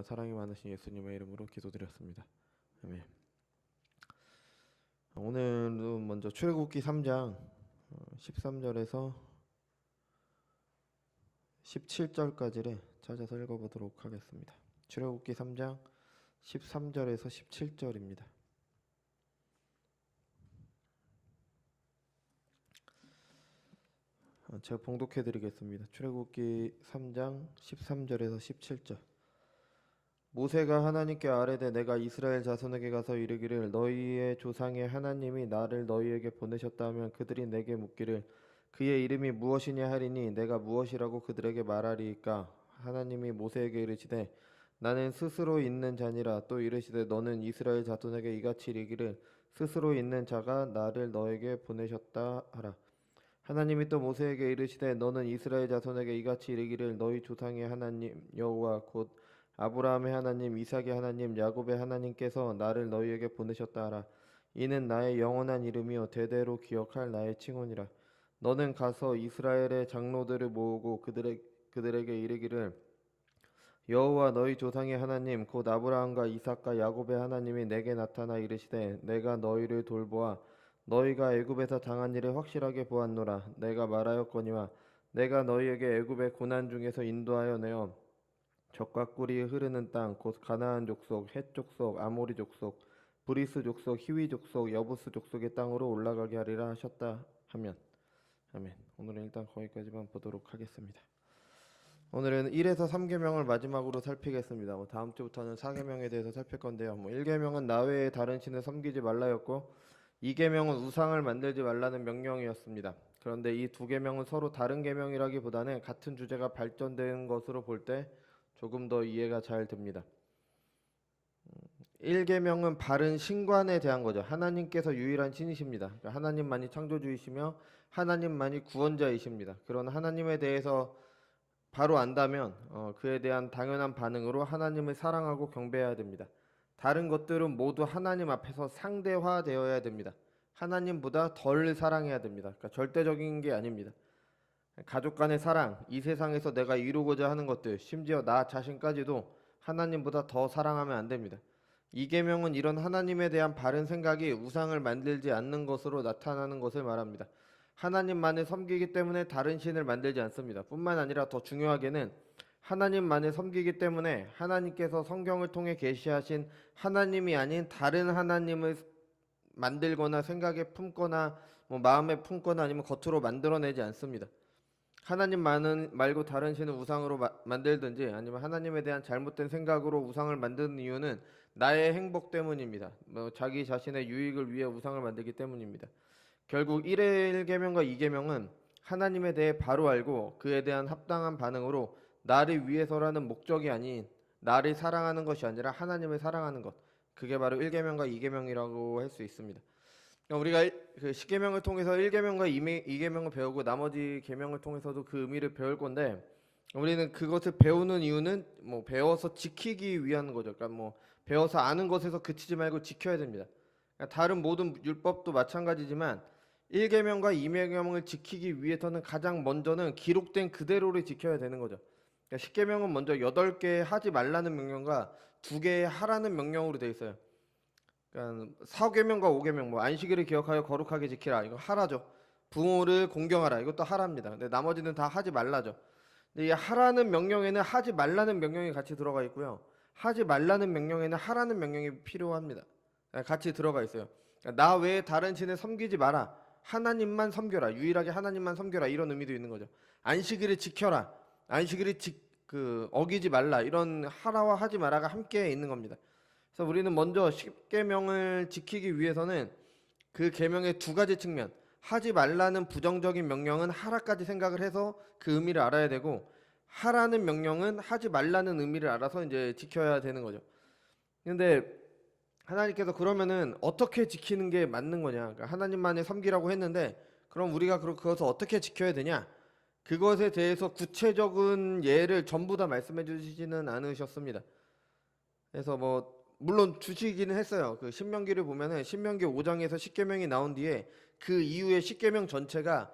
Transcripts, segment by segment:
사랑이 많으신 예수님의 이름으로 기도드렸습니다. 아멘. 오늘은 먼저 출애굽기 3장 13절에서 17절까지를 찾아서 읽어보도록 하겠습니다. 출애굽기 3장 13절에서 17절입니다. 제가 봉독해 드리겠습니다. 출애굽기 3장 13절에서 17절. 모세가 하나님께 아뢰되 내가 이스라엘 자손에게 가서 이르기를 너희의 조상의 하나님이 나를 너희에게 보내셨다 하면 그들이 내게 묻기를 그의 이름이 무엇이냐 하리니 내가 무엇이라고 그들에게 말하리이까. 하나님이 모세에게 이르시되 나는 스스로 있는 자니라. 또 이르시되 너는 이스라엘 자손에게 이같이 이르기를 스스로 있는 자가 나를 너에게 보내셨다 하라. 하나님이 또 모세에게 이르시되 너는 이스라엘 자손에게 이같이 이르기를 너희 조상의 하나님 여호와 곧 아브라함의 하나님, 이삭의 하나님, 야곱의 하나님께서 나를 너희에게 보내셨다 하라. 이는 나의 영원한 이름이요 대대로 기억할 나의 칭호니라. 너는 가서 이스라엘의 장로들을 모으고 그들에게 이르기를 여호와 너희 조상의 하나님 곧 아브라함과 이삭과 야곱의 하나님이 내게 나타나 이르시되 내가 너희를 돌보아 너희가 애굽에서 당한 일을 확실하게 보았노라. 내가 말하였거니와 내가 너희에게 애굽의 고난 중에서 인도하여 내어 젖과 꿀이 흐르는 땅 곧 가나안 족속, 헷 족속, 아모리 족속, 브리스 족속, 히위 족속, 여부스 족속의 땅으로 올라가게 하리라 하셨다 하면 아멘. 오늘은 일단 거기까지만 보도록 하겠습니다. 오늘은 1에서 3계명을 마지막으로 살피겠습니다. 다음 주부터는 4계명에 대해서 살필 건데요. 1계명은 나 외에 다른 신을 섬기지 말라였고 2계명은 우상을 만들지 말라는 명령이었습니다. 그런데 이 두 계명은 서로 다른 계명이라기보다는 같은 주제가 발전된 것으로 볼 때 조금 더 이해가 잘 됩니다. 1계명은 바른 신관에 대한 거죠. 하나님께서 유일한 신이십니다. 그러니까 하나님만이 창조주이시며 하나님만이 구원자이십니다. 그런 하나님에 대해서 바로 안다면 그에 대한 당연한 반응으로 하나님을 사랑하고 경배해야 됩니다. 다른 것들은 모두 하나님 앞에서 상대화되어야 됩니다. 하나님보다 덜 사랑해야 됩니다. 그러니까 절대적인 게 아닙니다. 가족 간의 사랑, 이 세상에서 내가 이루고자 하는 것들, 심지어 나 자신까지도 하나님보다 더 사랑하면 안 됩니다. 이 계명은 이런 하나님에 대한 바른 생각이 우상을 만들지 않는 것으로 나타나는 것을 말합니다. 하나님만을 섬기기 때문에 다른 신을 만들지 않습니다. 뿐만 아니라 더 중요하게는 하나님만을 섬기기 때문에 하나님께서 성경을 통해 계시하신 하나님이 아닌 다른 하나님을 만들거나 생각에 품거나 마음에 품거나 아니면 겉으로 만들어내지 않습니다. 하나님 말고 다른 신을 우상으로 만들든지 아니면 하나님에 대한 잘못된 생각으로 우상을 만드는 이유는 나의 행복 때문입니다. 자기 자신의 유익을 위해 우상을 만들기 때문입니다. 결국 1계명과 2계명은 하나님에 대해 바로 알고 그에 대한 합당한 반응으로 나를 위해서라는 목적이 아닌 나를 사랑하는 것이 아니라 하나님을 사랑하는 것, 그게 바로 1계명과 2계명이라고 할 수 있습니다. 우리가 그 10계명을 통해서 1계명과 2계명을 배우고 나머지 계명을 통해서도 그 의미를 배울 건데, 우리는 그것을 배우는 이유는 배워서 지키기 위한 거죠. 그러니까 배워서 아는 것에서 그치지 말고 지켜야 됩니다. 그러니까 다른 모든 율법도 마찬가지지만 1계명과 2계명을 지키기 위해서는 가장 먼저는 기록된 그대로를 지켜야 되는 거죠. 그러니까 10계명은 먼저 8개 하지 말라는 명령과 2개 하라는 명령으로 되어 있어요. 그러니까 4계명과 5계명 안식일을 기억하여 거룩하게 지키라, 이거 하라죠. 부모를 공경하라, 이것도 하랍니다. 근데 나머지는 다 하지 말라죠. 근데 이 하라는 명령에는 하지 말라는 명령이 같이 들어가 있고요. 하지 말라는 명령에는 하라는 명령이 필요합니다. 같이 들어가 있어요. 그러니까 나 외에 다른 신을 섬기지 마라, 하나님만 섬겨라, 유일하게 하나님만 섬겨라, 이런 의미도 있는 거죠. 안식일을 지켜라, 안식일을 어기지 말라, 이런 하라와 하지 마라가 함께 있는 겁니다. 그래서 우리는 먼저 10계명을 지키기 위해서는 그 계명의 2가지 측면, 하지 말라는 부정적인 명령은 하라까지 생각을 해서 그 의미를 알아야 되고, 하라는 명령은 하지 말라는 의미를 알아서 이제 지켜야 되는 거죠. 근데 하나님께서 그러면은 어떻게 지키는 게 맞는 거냐? 그러니까 하나님만을 섬기라고 했는데 그럼 우리가 그것을 어떻게 지켜야 되냐? 그것에 대해서 구체적인 예를 전부 다 말씀해 주시지는 않으셨습니다. 그래서 물론 주시기는 했어요. 그 신명기를 보면은 신명기 5장에서 10계명이 나온 뒤에 그 이후에 10계명 전체가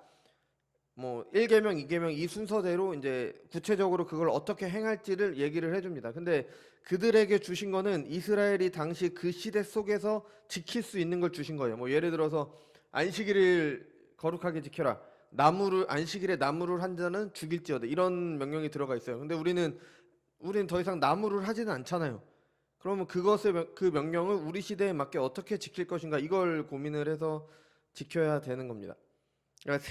뭐 1계명, 2계명 이 순서대로 이제 구체적으로 그걸 어떻게 행할지를 얘기를 해줍니다. 근데 그들에게 주신 거는 이스라엘이 당시 그 시대 속에서 지킬 수 있는 걸 주신 거예요. 뭐 예를 들어서 안식일을 거룩하게 지켜라. 나무를 안식일에 나무를 한 자는 죽일지어다. 이런 명령이 들어가 있어요. 근데 우리는 더 이상 나무를 하지는 않잖아요. 그러면 그 명령을 우리 시대에 맞게 어떻게 지킬 것인가 이걸 고민을 해서 지켜야 되는 겁니다. 그러니까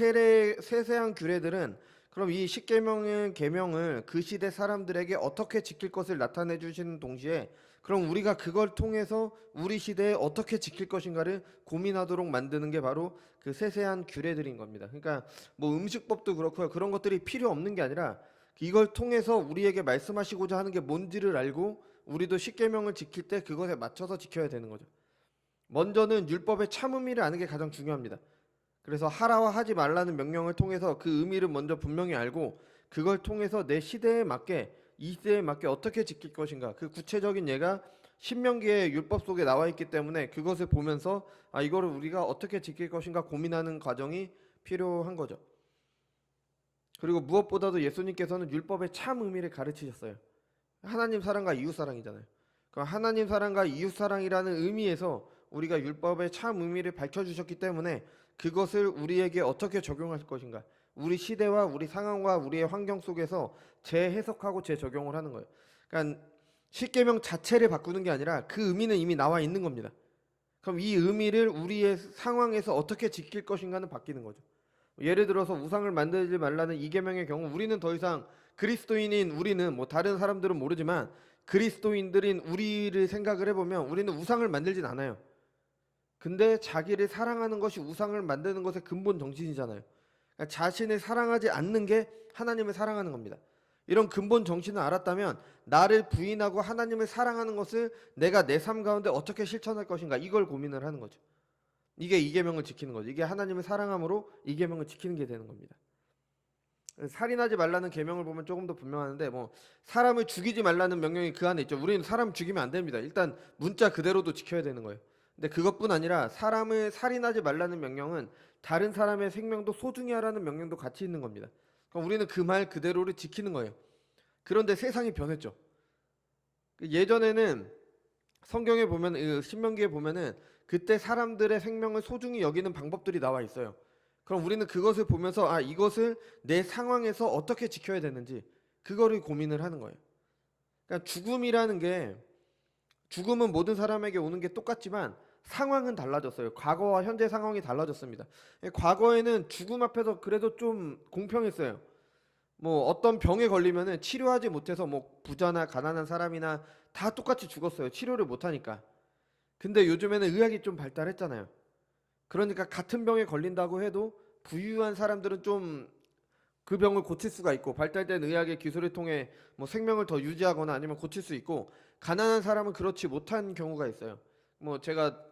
세세한 규례들은 그럼 이 십계명의 계명을 그 시대 사람들에게 어떻게 지킬 것을 나타내 주시는 동시에 그럼 우리가 그걸 통해서 우리 시대에 어떻게 지킬 것인가를 고민하도록 만드는 게 바로 그 세세한 규례들인 겁니다. 그러니까 뭐 음식법도 그렇고요. 그런 것들이 필요 없는 게 아니라 이걸 통해서 우리에게 말씀하시고자 하는 게 뭔지를 알고 우리도 십계명을 지킬 때 그것에 맞춰서 지켜야 되는 거죠. 먼저는 율법의 참 의미를 아는 게 가장 중요합니다. 그래서 하라와 하지 말라는 명령을 통해서 그 의미를 먼저 분명히 알고 그걸 통해서 내 시대에 맞게 이 시대에 맞게 어떻게 지킬 것인가 그 구체적인 예가 신명기의 율법 속에 나와 있기 때문에 그것을 보면서 이거를 우리가 어떻게 지킬 것인가 고민하는 과정이 필요한 거죠. 그리고 무엇보다도 예수님께서는 율법의 참 의미를 가르치셨어요. 하나님 사랑과 이웃 사랑이잖아요. 그럼 하나님 사랑과 이웃 사랑이라는 의미에서 우리가 율법의 참 의미를 밝혀주셨기 때문에 그것을 우리에게 어떻게 적용할 것인가 우리 시대와 우리 상황과 우리의 환경 속에서 재해석하고 재적용을 하는 거예요. 그러니까 십계명 자체를 바꾸는 게 아니라 그 의미는 이미 나와 있는 겁니다. 그럼 이 의미를 우리의 상황에서 어떻게 지킬 것인가는 바뀌는 거죠. 예를 들어서 우상을 만들지 말라는 이계명의 경우 우리는 더 이상 그리스도인인 우리는 뭐 다른 사람들은 모르지만 그리스도인들인 우리를 생각을 해보면 우리는 우상을 만들진 않아요. 근데 자기를 사랑하는 것이 우상을 만드는 것의 근본 정신이잖아요. 그러니까 자신을 사랑하지 않는 게 하나님을 사랑하는 겁니다. 이런 근본 정신을 알았다면 나를 부인하고 하나님을 사랑하는 것을 내가 내 삶 가운데 어떻게 실천할 것인가 이걸 고민을 하는 거죠. 이게 이계명을 지키는 거죠. 이게 하나님을 사랑함으로 이계명을 지키는 게 되는 겁니다. 살인하지 말라는 계명을 보면 조금 더 분명하는데 뭐 사람을 죽이지 말라는 명령이 그 안에 있죠. 우리는 사람 죽이면 안 됩니다. 일단 문자 그대로도 지켜야 되는 거예요. 근데 그것뿐 아니라 사람을 살인하지 말라는 명령은 다른 사람의 생명도 소중히 하라는 명령도 같이 있는 겁니다. 그럼 우리는 그 말 그대로를 지키는 거예요. 그런데 세상이 변했죠. 예전에는 성경에 보면 신명기에 보면은 그때 사람들의 생명을 소중히 여기는 방법들이 나와 있어요. 그럼 우리는 그것을 보면서 이것을 내 상황에서 어떻게 지켜야 되는지 그거를 고민을 하는 거예요. 그러니까 죽음은 모든 사람에게 오는 게 똑같지만 상황은 달라졌어요. 과거와 현재 상황이 달라졌습니다. 과거에는 죽음 앞에서 그래도 좀 공평했어요. 뭐 어떤 병에 걸리면은 치료하지 못해서 뭐 부자나 가난한 사람이나 다 똑같이 죽었어요. 치료를 못 하니까. 근데 요즘에는 의학이 좀 발달했잖아요. 그러니까 같은 병에 걸린다고 해도 부유한 사람들은 좀 그 병을 고칠 수가 있고 발달된 의학의 기술을 통해 뭐 생명을 더 유지하거나 아니면 고칠 수 있고 가난한 사람은 그렇지 못한 경우가 있어요. 뭐 제가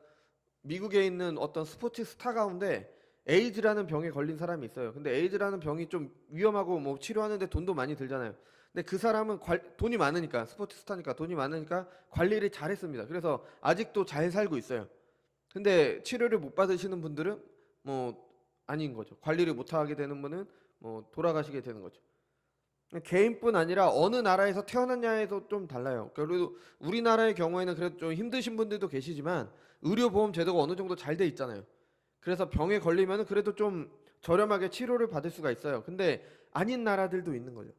미국에 있는 어떤 스포츠 스타 가운데 에이즈라는 병에 걸린 사람이 있어요. 근데 에이즈라는 병이 좀 위험하고 뭐 치료하는데 돈도 많이 들잖아요. 근데 그 사람은 돈이 많으니까 스포츠 스타니까 돈이 많으니까 관리를 잘했습니다. 그래서 아직도 잘 살고 있어요. 근데 치료를 못 받으시는 분들은 뭐 아닌 거죠. 관리를 못 하게 되는 분은 뭐 돌아가시게 되는 거죠. 개인뿐 아니라 어느 나라에서 태어났냐에서 좀 달라요. 그래도 우리나라의 경우에는 그래도 좀 힘드신 분들도 계시지만 의료보험 제도가 어느 정도 잘 돼 있잖아요. 그래서 병에 걸리면 그래도 좀 저렴하게 치료를 받을 수가 있어요. 근데 아닌 나라들도 있는 거죠.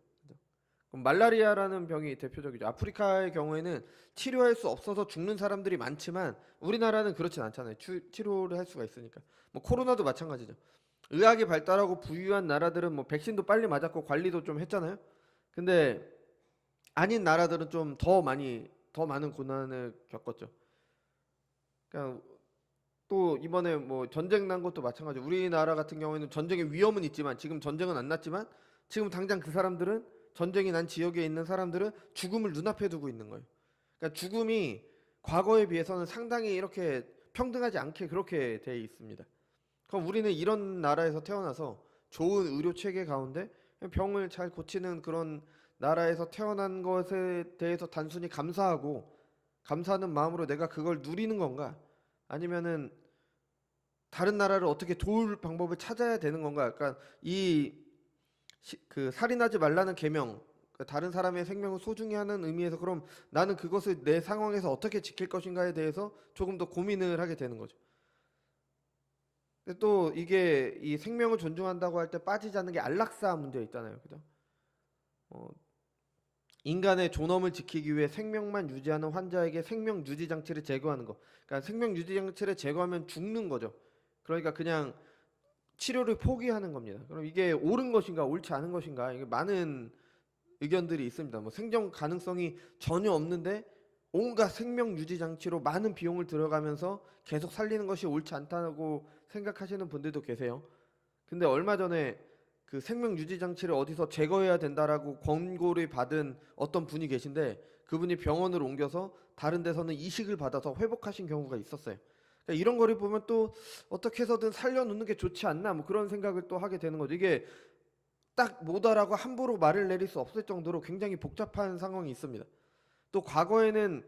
그럼 말라리아라는 병이 대표적이죠. 아프리카의 경우에는 치료할 수 없어서 죽는 사람들이 많지만 우리나라는 그렇진 않잖아요. 치료를 할 수가 있으니까. 뭐 코로나도 마찬가지죠. 의학이 발달하고 부유한 나라들은 뭐 백신도 빨리 맞았고 관리도 좀 했잖아요. 근데 아닌 나라들은 좀 더 많은 고난을 겪었죠. 그러니까 또 이번에 뭐 전쟁 난 것도 마찬가지. 우리나라 같은 경우에는 전쟁의 위험은 있지만 지금 전쟁은 안 났지만 지금 당장 그 사람들은 전쟁이 난 지역에 있는 사람들은 죽음을 눈앞에 두고 있는 거예요. 그러니까 죽음이 과거에 비해서는 상당히 이렇게 평등하지 않게 그렇게 돼 있습니다. 그럼 우리는 이런 나라에서 태어나서 좋은 의료 체계 가운데 병을 잘 고치는 그런 나라에서 태어난 것에 대해서 단순히 감사하는 마음으로 내가 그걸 누리는 건가? 아니면은 다른 나라를 어떻게 도울 방법을 찾아야 되는 건가? 약간 이 그 살인하지 말라는 계명, 그 다른 사람의 생명을 소중히 하는 의미에서 그럼 나는 그것을 내 상황에서 어떻게 지킬 것인가에 대해서 조금 더 고민을 하게 되는 거죠. 근데 또 이게 이 생명을 존중한다고 할 때 빠지지 않는 게 안락사 문제 있잖아요. 그죠? 어, 인간의 존엄을 지키기 위해 생명만 유지하는 환자에게 생명 유지 장치를 제거하는 거. 그러니까 생명 유지 장치를 제거하면 죽는 거죠. 그러니까 그냥 치료를 포기하는 겁니다. 그럼 이게 옳은 것인가 옳지 않은 것인가 이게 많은 의견들이 있습니다. 뭐 생존 가능성이 전혀 없는데 온갖 생명 유지 장치로 많은 비용을 들어가면서 계속 살리는 것이 옳지 않다고 생각하시는 분들도 계세요. 근데 얼마 전에 그 생명 유지 장치를 어디서 제거해야 된다라고 권고를 받은 어떤 분이 계신데 그분이 병원을 옮겨서 다른 데서는 이식을 받아서 회복하신 경우가 있었어요. 그러니까 이런 거를 보면 또 어떻게 해서든 살려놓는 게 좋지 않나 뭐 그런 생각을 또 하게 되는 거죠. 이게 딱 뭐다라고 함부로 말을 내릴 수 없을 정도로 굉장히 복잡한 상황이 있습니다. 또 과거에는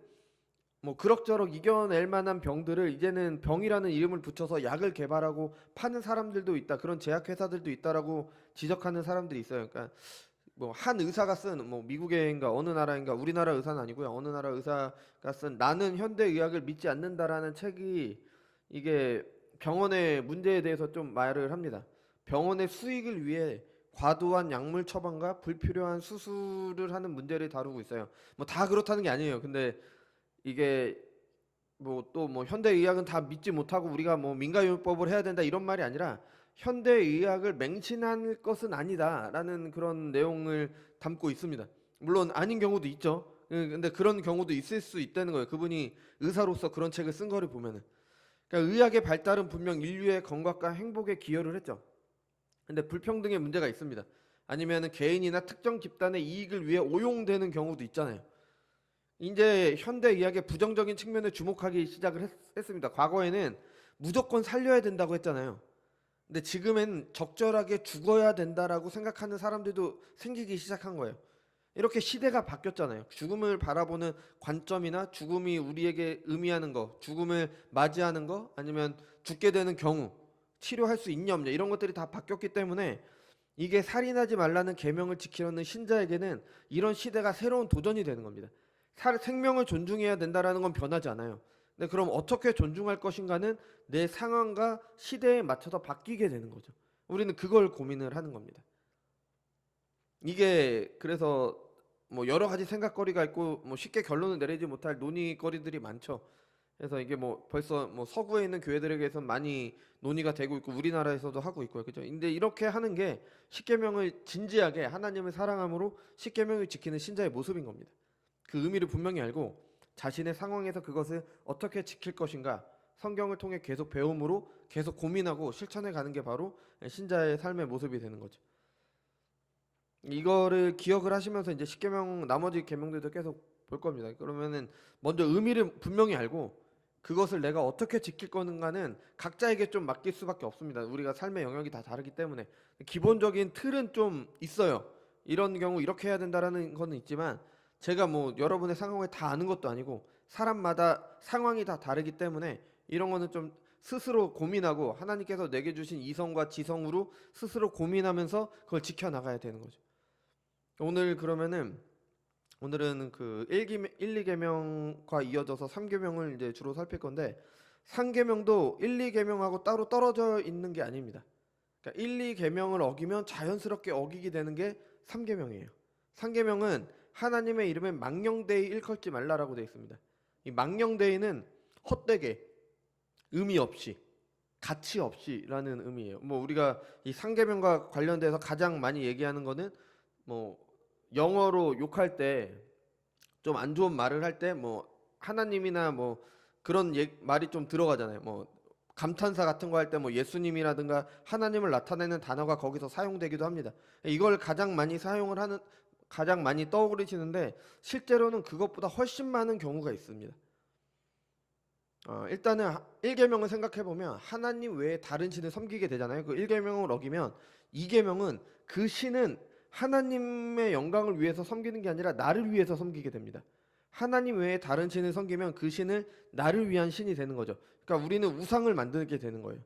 뭐 그럭저럭 이겨낼 만한 병들을 이제는 병이라는 이름을 붙여서 약을 개발하고 파는 사람들도 있다. 그런 제약회사들도 있다라고 지적하는 사람들이 있어요. 그러니까 뭐 한 의사가 쓴 뭐 미국인가 어느 나라인가 우리나라 의사는 아니고요. 어느 나라 의사가 쓴 나는 현대의학을 믿지 않는다라는 책이 이게 병원의 문제에 대해서 좀 말을 합니다. 병원의 수익을 위해 과도한 약물 처방과 불필요한 수술을 하는 문제를 다루고 있어요. 뭐 다 그렇다는 게 아니에요. 근데 이게 뭐 또 뭐 현대의학은 다 믿지 못하고 우리가 뭐 민간요법을 해야 된다 이런 말이 아니라 현대의학을 맹신할 것은 아니다라는 그런 내용을 담고 있습니다. 물론 아닌 경우도 있죠. 근데 그런 경우도 있을 수 있다는 거예요. 그분이 의사로서 그런 책을 쓴 거를 보면은. 그러니까 의학의 발달은 분명 인류의 건강과 행복에 기여를 했죠. 근데 불평등의 문제가 있습니다. 아니면은 개인이나 특정 집단의 이익을 위해 오용되는 경우도 있잖아요. 이제 현대 의학의 부정적인 측면에 주목하기 시작을 했습니다. 과거에는 무조건 살려야 된다고 했잖아요. 근데 지금은 적절하게 죽어야 된다라고 생각하는 사람들도 생기기 시작한 거예요. 이렇게 시대가 바뀌었잖아요. 죽음을 바라보는 관점이나 죽음이 우리에게 의미하는 거, 죽음을 맞이하는 거, 아니면 죽게 되는 경우, 치료할 수 있냐 없냐 이런 것들이 다 바뀌었기 때문에 이게 살인하지 말라는 계명을 지키려는 신자에게는 이런 시대가 새로운 도전이 되는 겁니다. 생명을 존중해야 된다라는 건 변하지 않아요. 근데 그럼 어떻게 존중할 것인가는 내 상황과 시대에 맞춰서 바뀌게 되는 거죠. 우리는 그걸 고민을 하는 겁니다. 이게 그래서 뭐 여러 가지 생각거리가 있고 뭐 쉽게 결론을 내리지 못할 논의거리들이 많죠. 그래서 이게 뭐 벌써 뭐 서구에 있는 교회들에게서 많이 논의가 되고 있고 우리나라에서도 하고 있고요. 그죠? 근데 이렇게 하는 게 십계명을 진지하게 하나님을 사랑함으로 십계명을 지키는 신자의 모습인 겁니다. 그 의미를 분명히 알고 자신의 상황에서 그것을 어떻게 지킬 것인가 성경을 통해 계속 배움으로 계속 고민하고 실천해 가는 게 바로 신자의 삶의 모습이 되는 거죠. 이거를 기억을 하시면서 이제 십계명 나머지 계명들도 계속 볼 겁니다. 그러면은 먼저 의미를 분명히 알고 그것을 내가 어떻게 지킬 건가는 각자에게 좀 맡길 수밖에 없습니다. 우리가 삶의 영역이 다 다르기 때문에 기본적인 틀은 좀 있어요. 이런 경우 이렇게 해야 된다라는 거는 있지만 제가 뭐 여러분의 상황을 다 아는 것도 아니고 사람마다 상황이 다 다르기 때문에 이런 거는 좀 스스로 고민하고 하나님께서 내게 주신 이성과 지성으로 스스로 고민하면서 그걸 지켜나가야 되는 거죠. 오늘 그러면은 오늘은 그 1, 2계명과 이어져서 3계명을 이제 주로 살필 건데 3계명도 1, 2계명하고 따로 떨어져 있는 게 아닙니다. 그러니까 1, 2계명을 어기면 자연스럽게 어기게 되는 게 3계명이에요. 3계명은 하나님의 이름에 망령되이 일컬지 말라라고 되어 있습니다. 이 망령되이는 헛되게, 의미 없이, 가치 없이라는 의미예요. 뭐 우리가 이 3계명과 관련돼서 가장 많이 얘기하는 거는 뭐 영어로 욕할 때 좀 안 좋은 말을 할 때 뭐 하나님이나 뭐 그런 말이 좀 들어가잖아요. 뭐 감탄사 같은 거 할 때 뭐 예수님이라든가 하나님을 나타내는 단어가 거기서 사용되기도 합니다. 이걸 가장 많이 사용을 하는 가장 많이 떠오르시는데 실제로는 그것보다 훨씬 많은 경우가 있습니다. 일단은 1계명을 생각해 보면 하나님 외에 다른 신을 섬기게 되잖아요. 그 1계명을 어기면 2계명은 그 신은 하나님의 영광을 위해서 섬기는 게 아니라 나를 위해서 섬기게 됩니다. 하나님 외에 다른 신을 섬기면 그 신을 나를 위한 신이 되는 거죠. 그러니까 우리는 우상을 만들게 되는 거예요.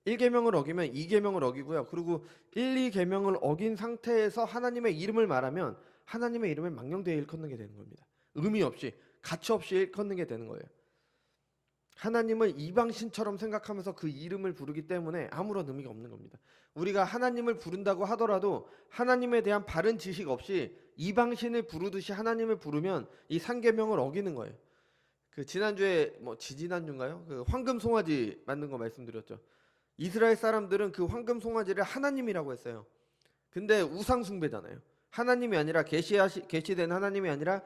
1계명을 어기면 2계명을 어기고요. 그리고 1, 2계명을 어긴 상태에서 하나님의 이름을 말하면 하나님의 이름을 망령되이 일컫는 게 되는 겁니다. 의미 없이, 가치 없이 일컫는 게 되는 거예요. 하나님을 이방신처럼 생각하면서 그 이름을 부르기 때문에 아무런 의미가 없는 겁니다. 우리가 하나님을 부른다고 하더라도 하나님에 대한 바른 지식 없이 이방신을 부르듯이 하나님을 부르면 이 상계명을 어기는 거예요. 그 지난주에 지지난주인가요? 그 황금 송아지 만든 거 말씀드렸죠. 이스라엘 사람들은 그 황금 송아지를 하나님이라고 했어요. 근데 우상 숭배잖아요. 하나님이 아니라 계시된 하나님이 아니라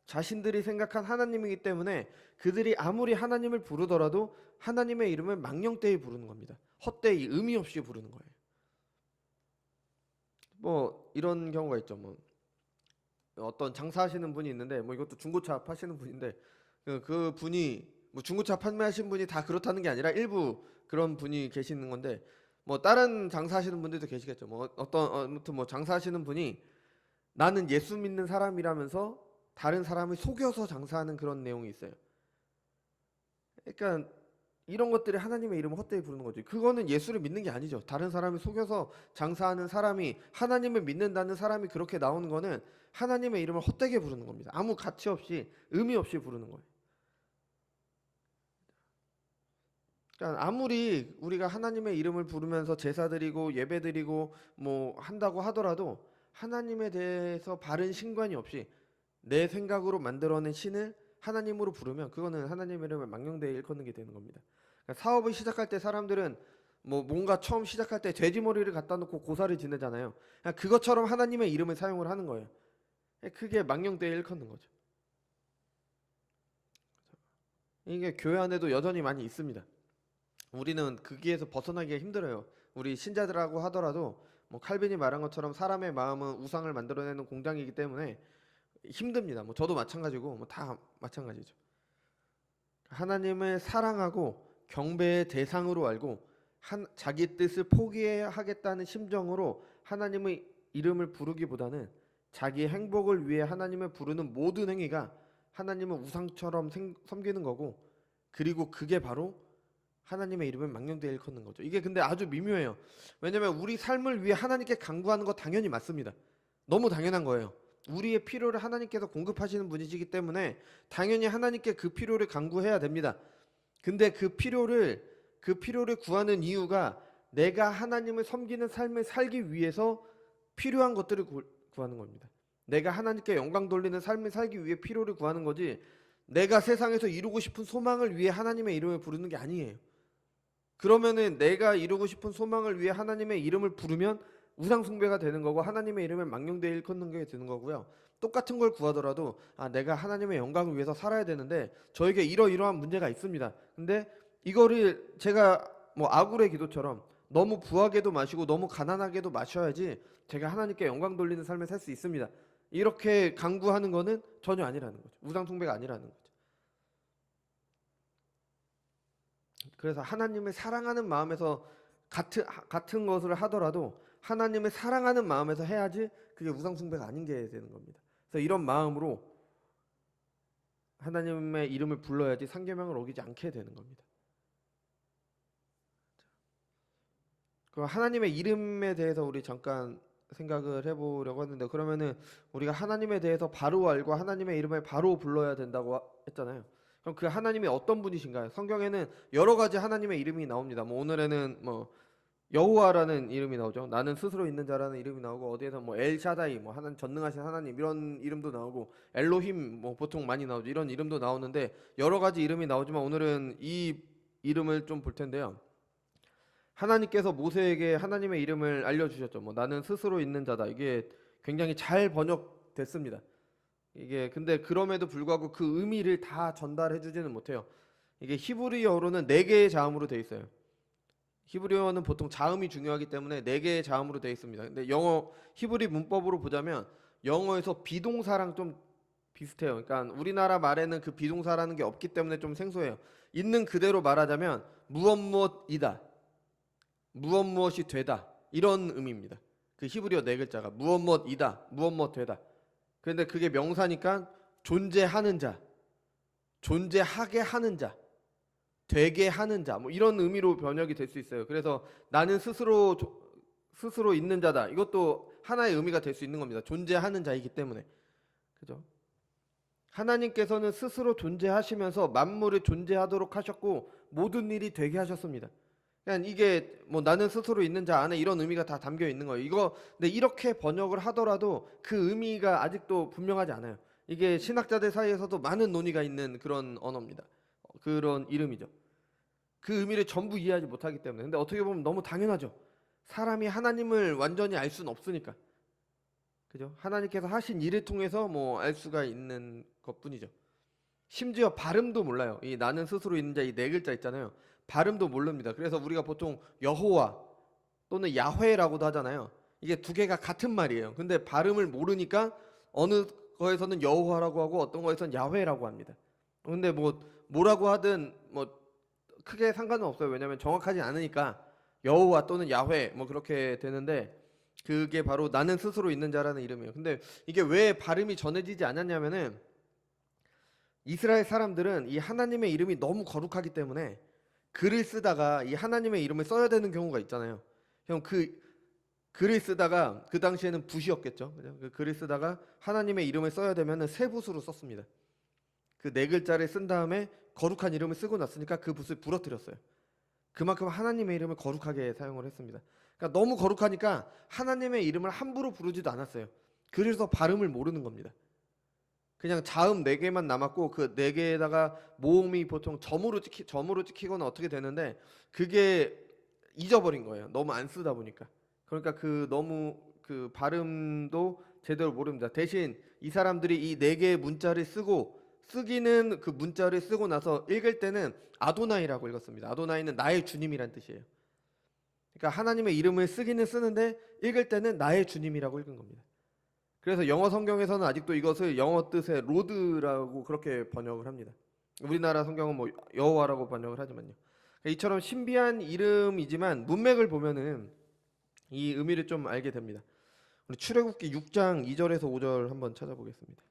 자신들이 생각한 하나님이기 때문에 그들이 아무리 하나님을 부르더라도 하나님의 이름을 망령되이 부르는 겁니다. 헛되이 의미 없이 부르는 거예요. 이런 경우가 있죠. 어떤 장사하시는 분이 있는데 이것도 중고차 파시는 분인데 그 분이 중고차 판매하시는 분이 다 그렇다는 게 아니라 일부 그런 분이 계시는 건데 다른 장사하시는 분들도 계시겠죠. 아무튼 장사하시는 분이 나는 예수 믿는 사람이라면서 다른 사람을 속여서 장사하는 그런 내용이 있어요. 그러니까 이런 것들이 하나님의 이름을 헛되이 부르는 거죠. 그거는 예수를 믿는 게 아니죠. 다른 사람을 속여서 장사하는 사람이 하나님을 믿는다는 사람이 그렇게 나오는 거는 하나님의 이름을 헛되게 부르는 겁니다. 아무 가치 없이 의미 없이 부르는 거예요. 그러니까 아무리 우리가 하나님의 이름을 부르면서 제사 드리고 예배 드리고 한다고 하더라도 하나님에 대해서 바른 신관이 없이 내 생각으로 만들어낸 신을 하나님으로 부르면 그거는 하나님의 이름을 망령되이 일컫는 게 되는 겁니다. 그러니까 사업을 시작할 때 사람들은 뭔가 처음 시작할 때 돼지머리를 갖다 놓고 고사를 지내잖아요. 그것처럼 하나님의 이름을 사용을 하는 거예요. 그게 망령되이 일컫는 거죠. 이게 교회 안에도 여전히 많이 있습니다. 우리는 거기에서 벗어나기가 힘들어요. 우리 신자들하고 하더라도 칼빈이 말한 것처럼 사람의 마음은 우상을 만들어내는 공장이기 때문에 힘듭니다. 저도 마찬가지고 다 마찬가지죠. 하나님을 사랑하고 경배의 대상으로 알고 자기 뜻을 포기해야 하겠다는 심정으로 하나님의 이름을 부르기보다는 자기 행복을 위해 하나님을 부르는 모든 행위가 하나님을 우상처럼 섬기는 거고, 그리고 그게 바로 하나님의 이름을 망령되이 일컫는 거죠. 이게 근데 아주 미묘해요. 왜냐면 우리 삶을 위해 하나님께 간구하는 거 당연히 맞습니다. 너무 당연한 거예요. 우리의 필요를 하나님께서 공급하시는 분이시기 때문에 당연히 하나님께 그 필요를 간구해야 됩니다. 근데 그 필요를 구하는 이유가 내가 하나님을 섬기는 삶을 살기 위해서 필요한 것들을 구하는 겁니다. 내가 하나님께 영광 돌리는 삶을 살기 위해 필요를 구하는 거지, 내가 세상에서 이루고 싶은 소망을 위해 하나님의 이름을 부르는 게 아니에요. 그러면은 내가 이루고 싶은 소망을 위해 하나님의 이름을 부르면 우상 숭배가 되는 거고 하나님의 이름을 망령되이 일컫는 게 되는 거고요. 똑같은 걸 구하더라도 내가 하나님의 영광을 위해서 살아야 되는데 저에게 이러이러한 문제가 있습니다. 근데 이거를 제가 아굴의 기도처럼 너무 부하게도 마시고 너무 가난하게도 마셔야지 제가 하나님께 영광 돌리는 삶을 살 수 있습니다. 이렇게 간구하는 거는 전혀 아니라는 거죠. 우상 숭배가 아니라는 거죠. 그래서 하나님을 사랑하는 마음에서 같은 것을 하더라도 하나님을 사랑하는 마음에서 해야지 그게 우상 숭배가 아닌 게 되는 겁니다. 그래서 이런 마음으로 하나님의 이름을 불러야지 상계명을 어기지 않게 되는 겁니다. 그럼 하나님의 이름에 대해서 우리 잠깐 생각을 해보려고 하는데, 그러면은 우리가 하나님에 대해서 바로 알고 하나님의 이름을 바로 불러야 된다고 했잖아요. 그럼 그 하나님이 어떤 분이신가요? 성경에는 여러 가지 하나님의 이름이 나옵니다. 오늘에는 여호와라는 이름이 나오죠. 나는 스스로 있는 자라는 이름이 나오고, 어디에서 엘샤다이 하나님 전능하신 하나님 이런 이름도 나오고, 엘로힘 보통 많이 나오죠. 이런 이름도 나오는데 여러 가지 이름이 나오지만 오늘은 이 이름을 좀 볼 텐데요. 하나님께서 모세에게 하나님의 이름을 알려주셨죠. 나는 스스로 있는 자다. 이게 굉장히 잘 번역됐습니다. 이게 근데 그럼에도 불구하고 그 의미를 다 전달해 주지는 못해요. 이게 히브리어로는 4개의 자음으로 되어 있어요. 히브리어는 보통 자음이 중요하기 때문에 4개의 자음으로 되어 있습니다. 근데 히브리 문법으로 보자면 영어에서 비동사랑 좀 비슷해요. 그러니까 우리나라 말에는 그 비동사라는 게 없기 때문에 좀 생소해요. 있는 그대로 말하자면 무엇이다, 무엇이 되다, 이런 의미입니다. 그 히브리어 4글자가 무엇이다, 무엇 되다. 그런데 그게 명사니까 존재하는 자, 존재하게 하는 자, 되게 하는 자, 뭐 이런 의미로 번역이 될 수 있어요. 그래서 나는 스스로 있는 자다. 이것도 하나의 의미가 될 수 있는 겁니다. 존재하는 자이기 때문에. 그죠? 하나님께서는 스스로 존재하시면서 만물을 존재하도록 하셨고 모든 일이 되게 하셨습니다. 그냥 이게 뭐 나는 스스로 있는 자 안에 이런 의미가 다 담겨 있는 거예요. 이거 근데 이렇게 번역을 하더라도 그 의미가 아직도 분명하지 않아요. 이게 신학자들 사이에서도 많은 논의가 있는 그런 언어입니다. 그런 이름이죠. 그 의미를 전부 이해하지 못하기 때문에. 근데 어떻게 보면 너무 당연하죠. 사람이 하나님을 완전히 알 수는 없으니까. 그죠? 하나님께서 하신 일을 통해서 뭐 알 수가 있는 것뿐이죠. 심지어 발음도 몰라요. 이 나는 스스로 있는 자 이 네 글자 있잖아요. 발음도 모릅니다. 그래서 우리가 보통 여호와 또는 야훼라고도 하잖아요. 이게 두 개가 같은 말이에요. 근데 발음을 모르니까 어느 거에서는 여호와라고 하고 어떤 거에서는 야훼라고 합니다. 근데 뭐 뭐라고 하든 뭐 크게 상관은 없어요. 왜냐하면 정확하지 않으니까 여호와 또는 야훼 뭐 그렇게 되는데 그게 바로 나는 스스로 있는 자라는 이름이에요. 근데 이게 왜 발음이 전해지지 않았냐면은 이스라엘 사람들은 이 하나님의 이름이 너무 거룩하기 때문에 글을 쓰다가 이 하나님의 이름을 써야 되는 경우가 있잖아요. 형 그 글을 쓰다가 그 당시에는 붓이었겠죠. 그죠? 그 글을 쓰다가 하나님의 이름을 써야 되면은 새 붓으로 썼습니다. 그 네 글자를 쓴 다음에 거룩한 이름을 쓰고 났으니까 그 붓을 부러뜨렸어요. 그만큼 하나님의 이름을 거룩하게 사용을 했습니다. 그러니까 너무 거룩하니까 하나님의 이름을 함부로 부르지도 않았어요. 그래서 발음을 모르는 겁니다. 그냥 자음 4개만 남았고 그 4개에다가 모음이 보통 점으로 찍히거나 어떻게 되는데 그게 잊어버린 거예요. 너무 안 쓰다 보니까. 그러니까 그 너무 그 발음도 제대로 모릅니다. 대신 이 사람들이 이 4개의 문자를 쓰기는 그 문자를 쓰고 나서 읽을 때는 아도나이라고 읽었습니다. 아도나이는 나의 주님이란 뜻이에요. 그러니까 하나님의 이름을 쓰기는 쓰는데 읽을 때는 나의 주님이라고 읽은 겁니다. 그래서 영어 성경에서는 아직도 이것을 영어 뜻의 로드라고 그렇게 번역을 합니다. 우리나라 성경은 뭐 여호와라고 번역을 하지만요. 이처럼 신비한 이름이지만 문맥을 보면은 이 의미를 좀 알게 됩니다. 우리 출애굽기 6장 2절에서 5절 한번 찾아보겠습니다.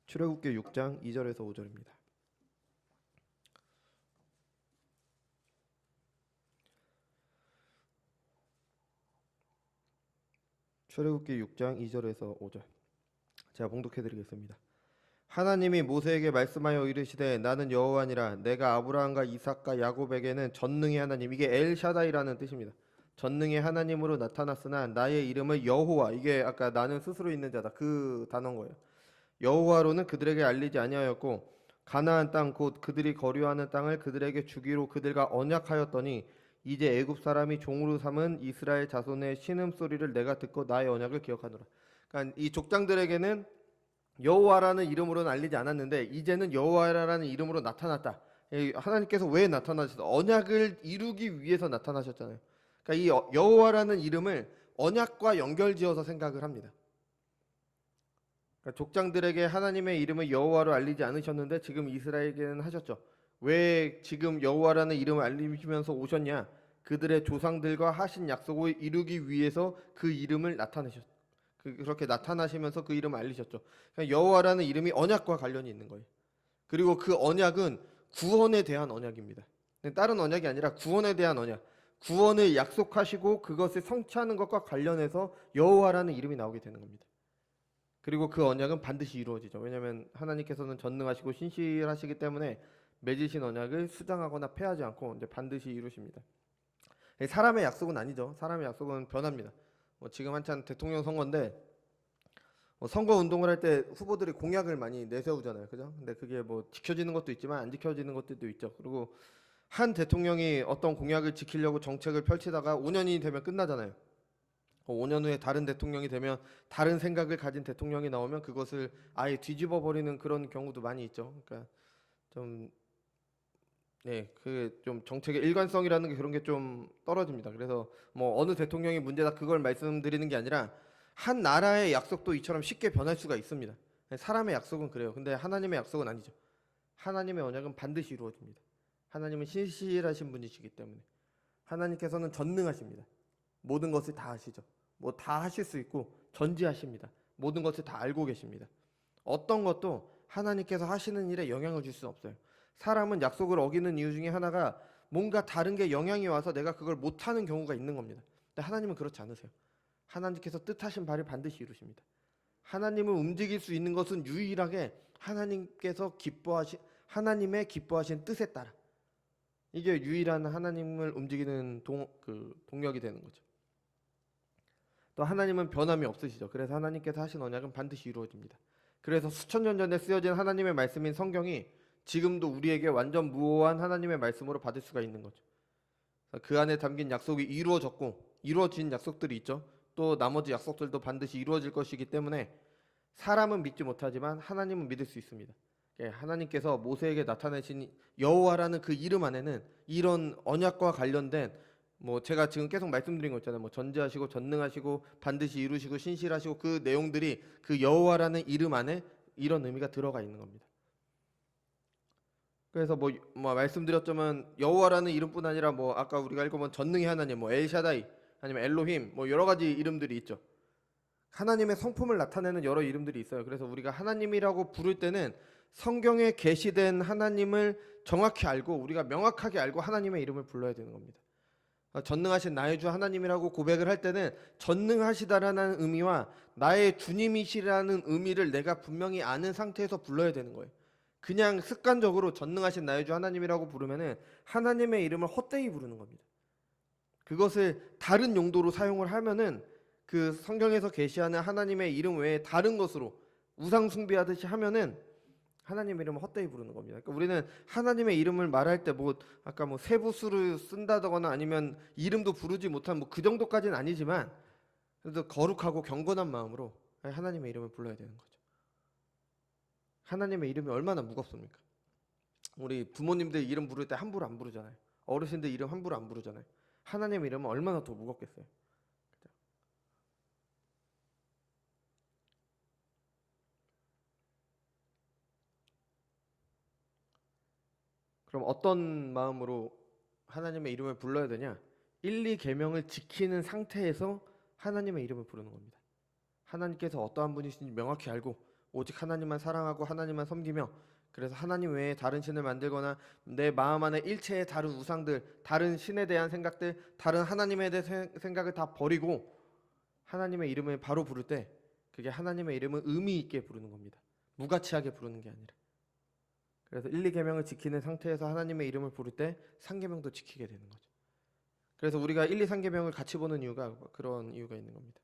출애굽기 6장 2절에서 5절입니다. 출애굽기 6장 2절에서 5절. 제가 봉독해 드리겠습니다. 하나님이 모세에게 말씀하여 이르시되 나는 여호와니라 내가 아브라함과 이삭과 야곱에게는 전능의 하나님, 이게 엘샤다이라는 뜻입니다. 전능의 하나님으로 나타났으나 나의 이름을 여호와, 이게 아까 나는 스스로 있는 자다 그 단어인 거예요. 여호와로는 그들에게 알리지 아니하였고 가나안 땅 곧 그들이 거류하는 땅을 그들에게 주기로 그들과 언약하였더니 이제 애굽 사람이 종으로 삼은 이스라엘 자손의 신음소리를 내가 듣고 나의 언약을 기억하노라. 그러니까 이 족장들에게는 여호와라는 이름으로는 알리지 않았는데 이제는 여호와라는 이름으로 나타났다. 하나님께서 왜 나타나셨어? 언약을 이루기 위해서 나타나셨잖아요. 그러니까 이 여호와라는 이름을 언약과 연결지어서 생각을 합니다. 그러니까 족장들에게 하나님의 이름을 여호와로 알리지 않으셨는데 지금 이스라엘에게는 하셨죠. 왜 지금 여호와라는 이름을 알리시면서 오셨냐? 그들의 조상들과 하신 약속을 이루기 위해서 그 이름을 나타내셨죠. 그렇게 나타나시면서 그 이름을 알리셨죠. 그러니까 여호와라는 이름이 언약과 관련이 있는 거예요. 그리고 그 언약은 구원에 대한 언약입니다. 다른 언약이 아니라 구원에 대한 언약. 구원을 약속하시고 그것을 성취하는 것과 관련해서 여호와라는 이름이 나오게 되는 겁니다. 그리고 그 언약은 반드시 이루어지죠. 왜냐하면 하나님께서는 전능하시고 신실하시기 때문에 맺으신 언약을 수정하거나 폐하지 않고 이제 반드시 이루십니다. 사람의 약속은 아니죠. 사람의 약속은 변합니다. 지금 한참 대통령 선거인데 선거 운동을 할 때 후보들이 공약을 많이 내세우잖아요. 그죠? 근데 그게 뭐 지켜지는 것도 있지만 안 지켜지는 것들도 있죠. 그리고 한 대통령이 어떤 공약을 지키려고 정책을 펼치다가 5년이 되면 끝나잖아요. 5년 후에 다른 대통령이 되면 다른 생각을 가진 대통령이 나오면 그것을 아예 뒤집어 버리는 그런 경우도 많이 있죠. 그러니까 좀 그 좀 정책의 일관성이라는 게 그런 게 좀 떨어집니다. 그래서 뭐 어느 대통령이 문제다 그걸 말씀드리는 게 아니라 한 나라의 약속도 이처럼 쉽게 변할 수가 있습니다. 사람의 약속은 그래요. 근데 하나님의 약속은 아니죠. 하나님의 언약은 반드시 이루어집니다. 하나님은 신실하신 분이시기 때문에 하나님께서는 전능하십니다. 모든 것을 다 하시죠. 뭐 다 하실 수 있고 전지하십니다. 모든 것을 다 알고 계십니다. 어떤 것도 하나님께서 하시는 일에 영향을 줄 수는 없어요. 사람은 약속을 어기는 이유 중에 하나가 뭔가 다른 게 영향이 와서 내가 그걸 못하는 경우가 있는 겁니다. 근데 하나님은 그렇지 않으세요. 하나님께서 뜻하신 바를 반드시 이루십니다. 하나님을 움직일 수 있는 것은 유일하게 하나님의 기뻐하신 뜻에 따라, 이게 유일한 하나님을 움직이는 동력이 되는 거죠. 또 하나님은 변함이 없으시죠. 그래서 하나님께서 하신 언약은 반드시 이루어집니다. 그래서 수천 년 전에 쓰여진 하나님의 말씀인 성경이 지금도 우리에게 완전 무오한 하나님의 말씀으로 받을 수가 있는 거죠. 그 안에 담긴 약속이 이루어졌고 이루어진 약속들이 있죠. 또 나머지 약속들도 반드시 이루어질 것이기 때문에 사람은 믿지 못하지만 하나님은 믿을 수 있습니다. 하나님께서 모세에게 나타내신 여호와라는 그 이름 안에는 이런 언약과 관련된 제가 지금 계속 말씀드린 거 있잖아요. 전지하시고 전능하시고 반드시 이루시고 신실하시고 그 내용들이 그 여호와라는 이름 안에 이런 의미가 들어가 있는 겁니다. 그래서 말씀드렸지만 여호와라는 이름뿐 아니라 아까 우리가 읽어본 전능의 하나님, 엘샤다이 아니면 엘로힘 여러 가지 이름들이 있죠. 하나님의 성품을 나타내는 여러 이름들이 있어요. 그래서 우리가 하나님이라고 부를 때는 성경에 계시된 하나님을 정확히 알고 우리가 명확하게 알고 하나님의 이름을 불러야 되는 겁니다. 전능하신 나의 주 하나님이라고 고백을 할 때는 전능하시다라는 의미와 나의 주님이시라는 의미를 내가 분명히 아는 상태에서 불러야 되는 거예요. 그냥 습관적으로 전능하신 나의 주 하나님이라고 부르면은 하나님의 이름을 헛되이 부르는 겁니다. 그것을 다른 용도로 사용을 하면은 그 성경에서 계시하는 하나님의 이름 외에 다른 것으로 우상 숭배하듯이 하면은 하나님의 이름을 헛되이 부르는 겁니다. 그러니까 우리는 하나님의 이름을 말할 때 아까 세부수를 쓴다거나 아니면 이름도 부르지 못한 그 정도까지는 아니지만 그래도 거룩하고 경건한 마음으로 하나님의 이름을 불러야 되는 거죠. 하나님의 이름이 얼마나 무겁습니까? 우리 부모님들 이름 부를 때 함부로 안 부르잖아요. 어르신들 이름 함부로 안 부르잖아요. 하나님의 이름은 얼마나 더 무겁겠어요. 그럼 어떤 마음으로 하나님의 이름을 불러야 되냐? 1, 2계명을 지키는 상태에서 하나님의 이름을 부르는 겁니다. 하나님께서 어떠한 분이신지 명확히 알고 오직 하나님만 사랑하고 하나님만 섬기며, 그래서 하나님 외에 다른 신을 만들거나 내 마음 안에 일체의 다른 우상들, 다른 신에 대한 생각들, 다른 하나님에 대한 생각을 다 버리고 하나님의 이름을 바로 부를 때 그게 하나님의 이름을 의미 있게 부르는 겁니다. 무가치하게 부르는 게 아니라. 그래서 1, 2계명을 지키는 상태에서 하나님의 이름을 부를 때 3계명도 지키게 되는 거죠. 그래서 우리가 1, 2, 3계명을 같이 보는 이유가 그런 이유가 있는 겁니다.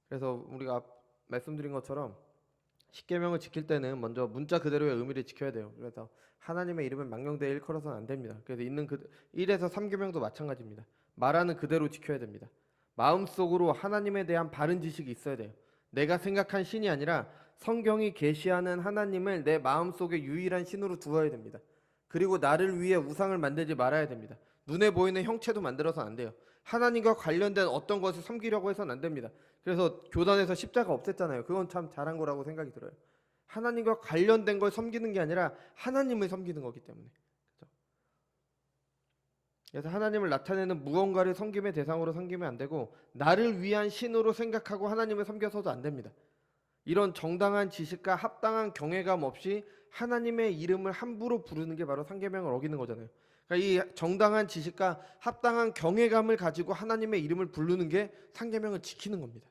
그래서 우리가 말씀드린 것처럼 10계명을 지킬 때는 먼저 문자 그대로의 의미를 지켜야 돼요. 그래서 하나님의 이름을 망령되이 일컬어서는 안 됩니다. 그래서 있는 1에서 3계명도 마찬가지입니다. 말하는 그대로 지켜야 됩니다. 마음속으로 하나님에 대한 바른 지식이 있어야 돼요. 내가 생각한 신이 아니라 성경이 계시하는 하나님을 내 마음속에 유일한 신으로 두어야 됩니다. 그리고 나를 위해 우상을 만들지 말아야 됩니다. 눈에 보이는 형체도 만들어서는 안 돼요. 하나님과 관련된 어떤 것을 섬기려고 해서는 안 됩니다. 그래서 교단에서 십자가 없앴잖아요. 그건 참 잘한 거라고 생각이 들어요. 하나님과 관련된 걸 섬기는 게 아니라 하나님을 섬기는 거기 때문에. 그렇죠? 그래서 하나님을 나타내는 무언가를 섬김의 대상으로 섬기면 안 되고 나를 위한 신으로 생각하고 하나님을 섬겨서도 안 됩니다. 이런 정당한 지식과 합당한 경외감 없이 하나님의 이름을 함부로 부르는 게 바로 3계명을 어기는 거잖아요. 그러니까 이 정당한 지식과 합당한 경외감을 가지고 하나님의 이름을 부르는 게 3계명을 지키는 겁니다.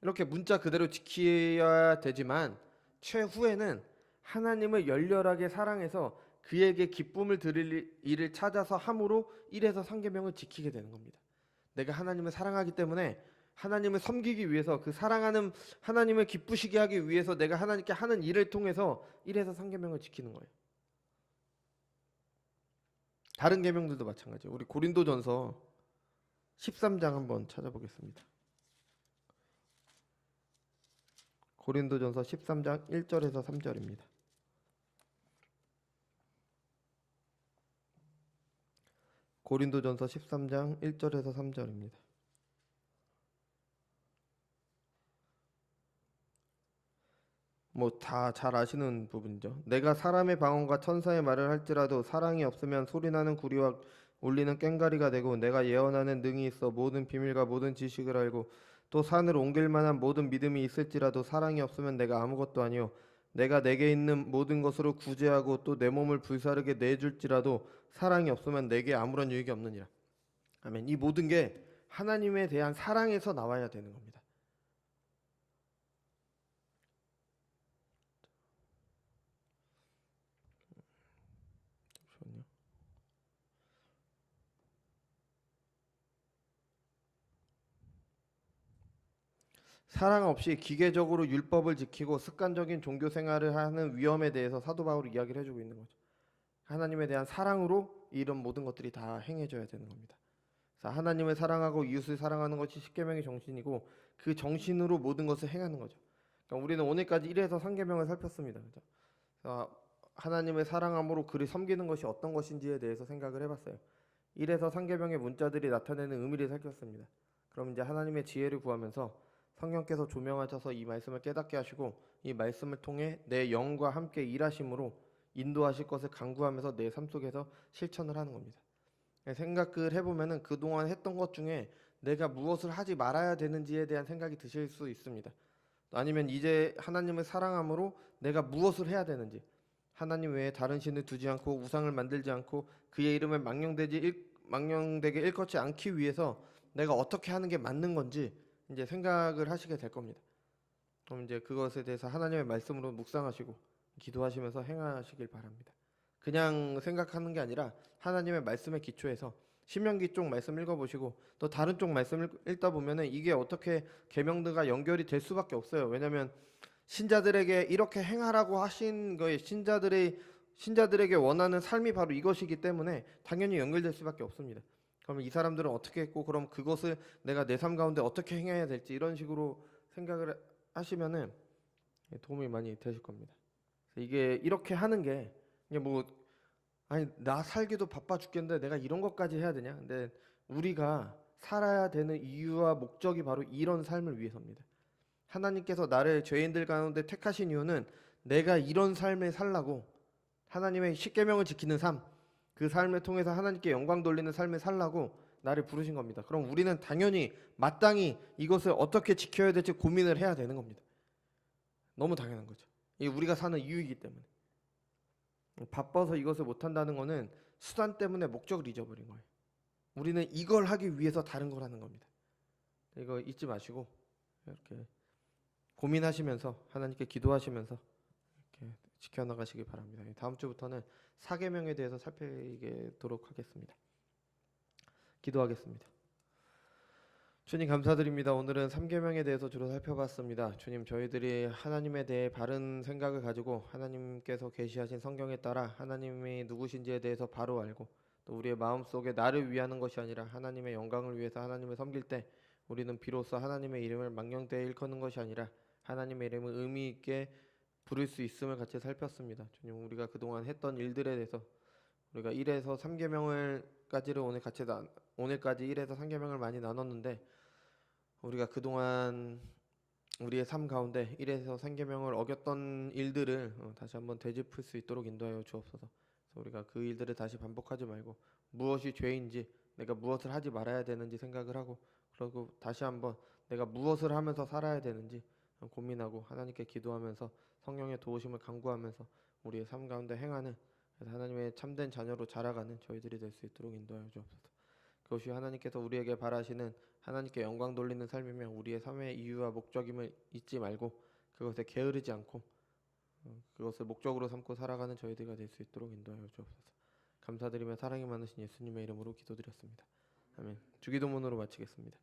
이렇게 문자 그대로 지켜야 되지만 최후에는 하나님을 열렬하게 사랑해서 그에게 기쁨을 드릴 일을 찾아서 함으로 1에서 3계명을 지키게 되는 겁니다. 내가 하나님을 사랑하기 때문에 하나님을 섬기기 위해서, 그 사랑하는 하나님을 기쁘시게 하기 위해서 내가 하나님께 하는 일을 통해서 1에서 3계명을 지키는 거예요. 다른 계명들도 마찬가지예요. 우리 고린도전서 13장 한번 찾아보겠습니다. 고린도전서 13장 1절에서 3절입니다. 고린도전서 13장 1절에서 3절입니다. 다 잘 아시는 부분이죠. 내가 사람의 방언과 천사의 말을 할지라도 사랑이 없으면 소리나는 구리와 울리는 꽹과리가 되고, 내가 예언하는 능이 있어 모든 비밀과 모든 지식을 알고 또 산을 옮길 만한 모든 믿음이 있을지라도 사랑이 없으면 내가 아무것도 아니요 내가 내게 있는 모든 것으로 구제하고 또 내 몸을 불사르게 내줄지라도 사랑이 없으면 내게 아무런 유익이 없느니라. 아멘. 이 모든 게 하나님에 대한 사랑에서 나와야 되는 겁니다. 잠시만요. 사랑 없이 기계적으로 율법을 지키고 습관적인 종교 생활을 하는 위험에 대해서 사도 바울이 이야기를 해주고 있는 거죠. 하나님에 대한 사랑으로 이런 모든 것들이 다 행해져야 되는 겁니다. 그래서 하나님을 사랑하고 이웃을 사랑하는 것이 십계명의 정신이고 그 정신으로 모든 것을 행하는 거죠. 그러니까 우리는 오늘까지 1에서 3계명을 살폈습니다. 그죠? 하나님을 사랑함으로 그를 섬기는 것이 어떤 것인지에 대해서 생각을 해봤어요. 1에서 3계명의 문자들이 나타내는 의미를 살폈습니다. 그럼 이제 하나님의 지혜를 구하면서 성령께서 조명하셔서 이 말씀을 깨닫게 하시고 이 말씀을 통해 내 영과 함께 일하심으로 인도하실 것을 간구하면서 내 삶 속에서 실천을 하는 겁니다. 생각을 해보면은 그동안 했던 것 중에 내가 무엇을 하지 말아야 되는지에 대한 생각이 드실 수 있습니다. 아니면 이제 하나님을 사랑함으로 내가 무엇을 해야 되는지, 하나님 외에 다른 신을 두지 않고 우상을 만들지 않고 그의 이름을 망령되게 일컫지 않기 위해서 내가 어떻게 하는 게 맞는 건지 이제 생각을 하시게 될 겁니다. 그럼 이제 그것에 대해서 하나님의 말씀으로 묵상하시고 기도하시면서 행하시길 바랍니다. 그냥 생각하는 게 아니라 하나님의 말씀에 기초해서 신명기 쪽 말씀 읽어보시고 또 다른 쪽 말씀 읽다 보면은 이게 어떻게 계명들과 연결이 될 수밖에 없어요. 왜냐하면 신자들에게 이렇게 행하라고 하신 거에 신자들에게 원하는 삶이 바로 이것이기 때문에 당연히 연결될 수밖에 없습니다. 그러면 이 사람들은 어떻게 했고 그럼 그것을 내가 내 삶 가운데 어떻게 행해야 될지 이런 식으로 생각을 하시면은 도움이 많이 되실 겁니다. 이게 이렇게 하는 게 이게 뭐 아니 나 살기도 바빠 죽겠는데 내가 이런 것까지 해야 되냐? 근데 우리가 살아야 되는 이유와 목적이 바로 이런 삶을 위해서입니다. 하나님께서 나를 죄인들 가운데 택하신 이유는 내가 이런 삶을 살라고 하나님의 십계명을 지키는 삶, 그 삶을 통해서 하나님께 영광 돌리는 삶을 살라고 나를 부르신 겁니다. 그럼 우리는 당연히 마땅히 이것을 어떻게 지켜야 될지 고민을 해야 되는 겁니다. 너무 당연한 거죠. 이게 우리가 사는 이유이기 때문에. 바빠서 이것을 못한다는 것은 수단 때문에 목적을 잊어버린 거예요. 우리는 이걸 하기 위해서 다른 걸 하는 겁니다. 이거 잊지 마시고 이렇게 고민하시면서 하나님께 기도하시면서 이렇게 지켜나가시기 바랍니다. 다음 주부터는 사계명에 대해서 살피도록 하겠습니다. 기도하겠습니다. 주님 감사드립니다. 오늘은 3계명에 대해서 주로 살펴봤습니다. 주님 저희들이 하나님에 대해 바른 생각을 가지고 하나님께서 계시하신 성경에 따라 하나님이 누구신지에 대해서 바로 알고 또 우리의 마음속에 나를 위하는 것이 아니라 하나님의 영광을 위해서 하나님을 섬길 때 우리는 비로소 하나님의 이름을 망령되이 일컫는 것이 아니라 하나님의 이름을 의미 있게 부를 수 있음을 같이 살폈습니다. 주님 우리가 그동안 했던 일들에 대해서 우리가 1에서 3계명을까지를 오늘까지 1에서 3계명을 많이 나눴는데 우리가 그동안 우리의 삶 가운데 1에서 3계명을 어겼던 일들을 다시 한번 되짚을 수 있도록 인도하여 주옵소서. 그래서 우리가 그 일들을 다시 반복하지 말고 무엇이 죄인지 내가 무엇을 하지 말아야 되는지 생각을 하고 그리고 다시 한번 내가 무엇을 하면서 살아야 되는지 고민하고 하나님께 기도하면서 성령의 도우심을 간구하면서 우리의 삶 가운데 행하는 하나님의 참된 자녀로 자라가는 저희들이 될 수 있도록 인도하여 주옵소서. 그것이 하나님께서 우리에게 바라시는 하나님께 영광 돌리는 삶이며 우리의 삶의 이유와 목적임을 잊지 말고 그것에 게으르지 않고 그것을 목적으로 삼고 살아가는 저희들가 될 수 있도록 인도하여 주옵소서. 감사드리며 사랑이 많으신 예수님의 이름으로 기도드렸습니다. 아멘. 주기도문으로 마치겠습니다.